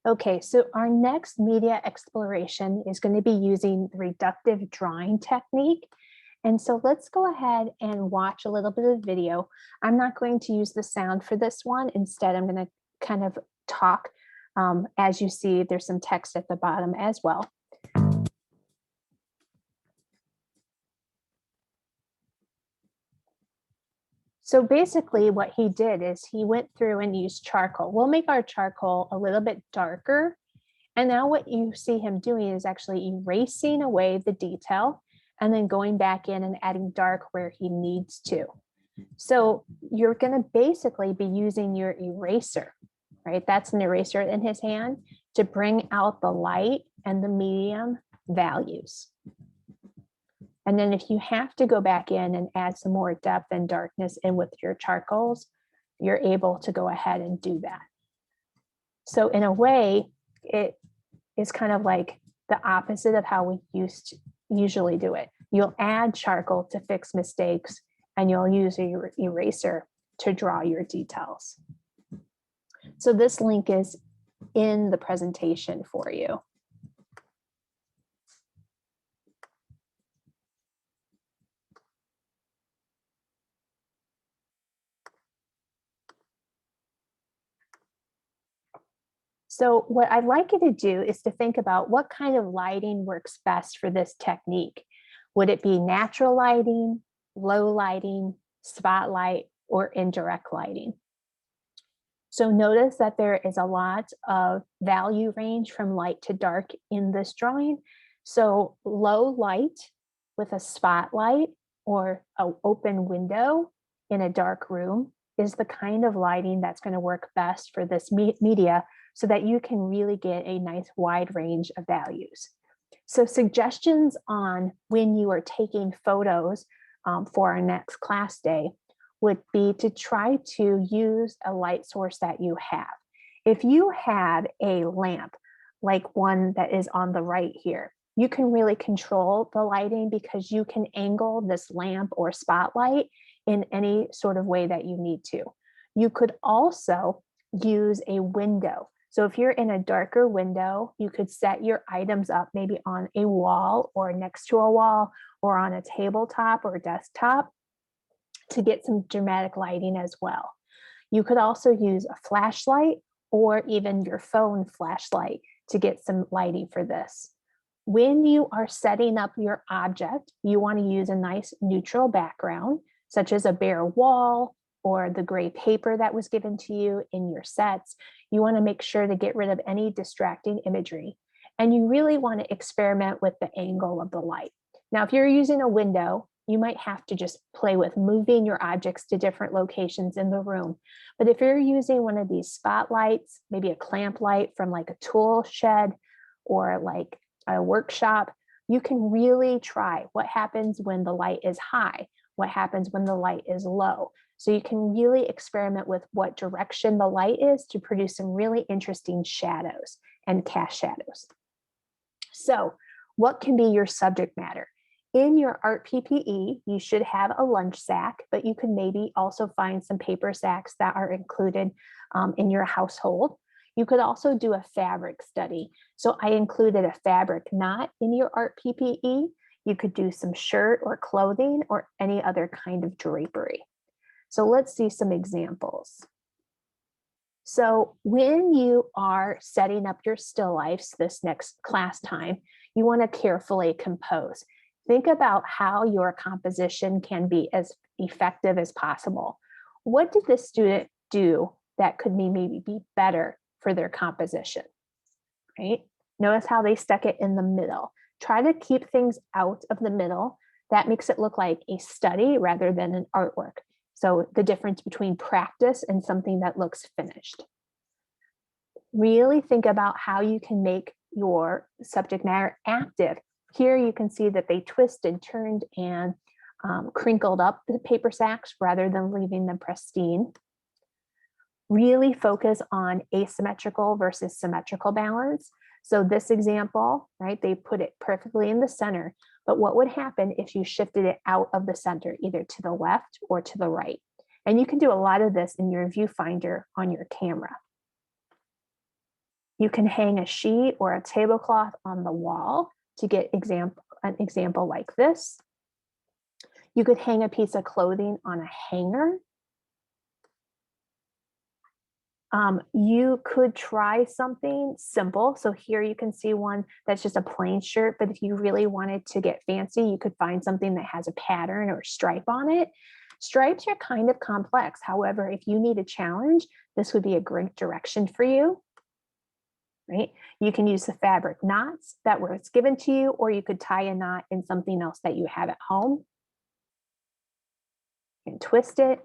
Okay, so our next media exploration is going to be using the reductive drawing technique. And so let's go ahead and watch a little bit of video. I'm not going to use the sound for this one. Instead, I'm going to kind of talk. As you see, there's some text at the bottom as well. So basically what he did is he went through and used charcoal. We'll make our charcoal a little bit darker. And now what you see him doing is actually erasing away the detail and then going back in and adding dark where he needs to. So you're going to basically be using your eraser, right? That's an eraser in his hand to bring out the light and the medium values. And then if you have to go back in and add some more depth and darkness in with your charcoals, you're able to go ahead and do that. So in a way, it is kind of like the opposite of how we usually do it. You'll add charcoal to fix mistakes, and you'll use your eraser to draw your details. So this link is in the presentation for you. So what I'd like you to do is to think about what kind of lighting works best for this technique. Would it be natural lighting, low lighting, spotlight, or indirect lighting? So notice that there is a lot of value range from light to dark in this drawing. So low light with a spotlight or an open window in a dark room is the kind of lighting that's going to work best for this media so that you can really get a nice wide range of values. So suggestions on when you are taking photos for our next class day would be to try to use a light source that you have. If you have a lamp, like one that is on the right here, you can really control the lighting because you can angle this lamp or spotlight in any sort of way that you need to. You could also use a window. So if you're in a darker window, you could set your items up maybe on a wall or next to a wall or on a tabletop or desktop to get some dramatic lighting as well. You could also use a flashlight or even your phone flashlight to get some lighting for this. When you are setting up your object, you want to use a nice neutral background, such as a bare wall or the gray paper that was given to you in your sets. You want to make sure to get rid of any distracting imagery. And you really want to experiment with the angle of the light. Now, if you're using a window, you might have to just play with moving your objects to different locations in the room. But if you're using one of these spotlights, maybe a clamp light from like a tool shed or like a workshop, you can really try what happens when the light is high, what happens when the light is low. So you can really experiment with what direction the light is to produce some really interesting shadows and cast shadows. So what can be your subject matter? In your art PPE, you should have a lunch sack, but you can maybe also find some paper sacks that are included in your household. You could also do a fabric study. So I included a fabric knot in your art PPE. You could do some shirt or clothing or any other kind of drapery. So let's see some examples. So when you are setting up your still lifes this next class time, you want to carefully compose. Think about how your composition can be as effective as possible. What did the student do that could maybe be better for their composition, right? Notice how they stuck it in the middle. Try to keep things out of the middle. That makes it look like a study rather than an artwork. So the difference between practice and something that looks finished. Really think about how you can make your subject matter active. Here you can see that they twisted, turned, and crinkled up the paper sacks rather than leaving them pristine. Really focus on asymmetrical versus symmetrical balance. So this example, right, they put it perfectly in the center, but what would happen if you shifted it out of the center, either to the left or to the right? And you can do a lot of this in your viewfinder on your camera. You can hang a sheet or a tablecloth on the wall to get an example like this. You could hang a piece of clothing on a hanger. You could try something simple. So here you can see one that's just a plain shirt, but if you really wanted to get fancy, you could find something that has a pattern or a stripe on it. Stripes are kind of complex. However, if you need a challenge, this would be a great direction for you, right? You can use the fabric knots that was given to you, or you could tie a knot in something else that you have at home and twist it.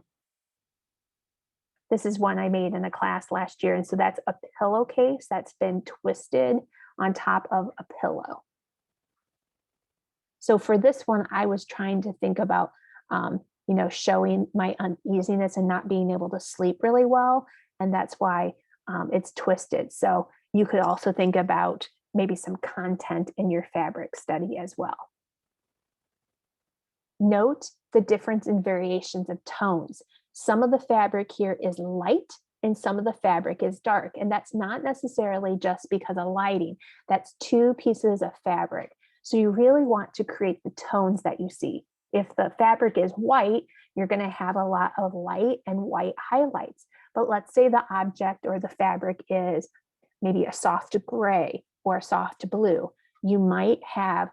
This is one I made in a class last year. And so that's a pillowcase that's been twisted on top of a pillow. So for this one, I was trying to think about, showing my uneasiness and not being able to sleep really well. And that's why it's twisted. So you could also think about maybe some content in your fabric study as well. Note the difference in variations of tones. Some of the fabric here is light and some of the fabric is dark. And that's not necessarily just because of lighting. That's two pieces of fabric. So you really want to create the tones that you see. If the fabric is white, you're going to have a lot of light and white highlights. But let's say the object or the fabric is maybe a soft gray or a soft blue. You might have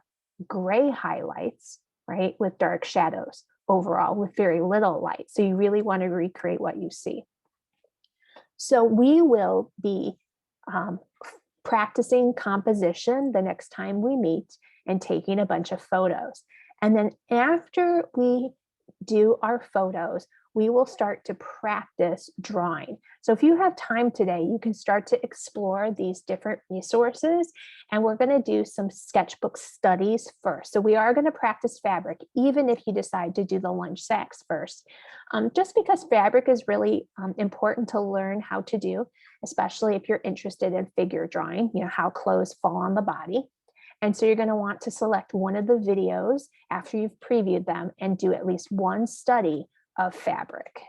gray highlights, right, with dark shadows overall with very little light. So you really want to recreate what you see. So we will be practicing composition the next time we meet and taking a bunch of photos. And then after we do our photos, we will start to practice drawing. So if you have time today, you can start to explore these different resources. And we're going to do some sketchbook studies first. So we are going to practice fabric, even if you decide to do the lunch sacks first, just because fabric is really important to learn how to do, especially if you're interested in figure drawing, how clothes fall on the body. And so you're going to want to select one of the videos after you've previewed them and do at least one study of fabric.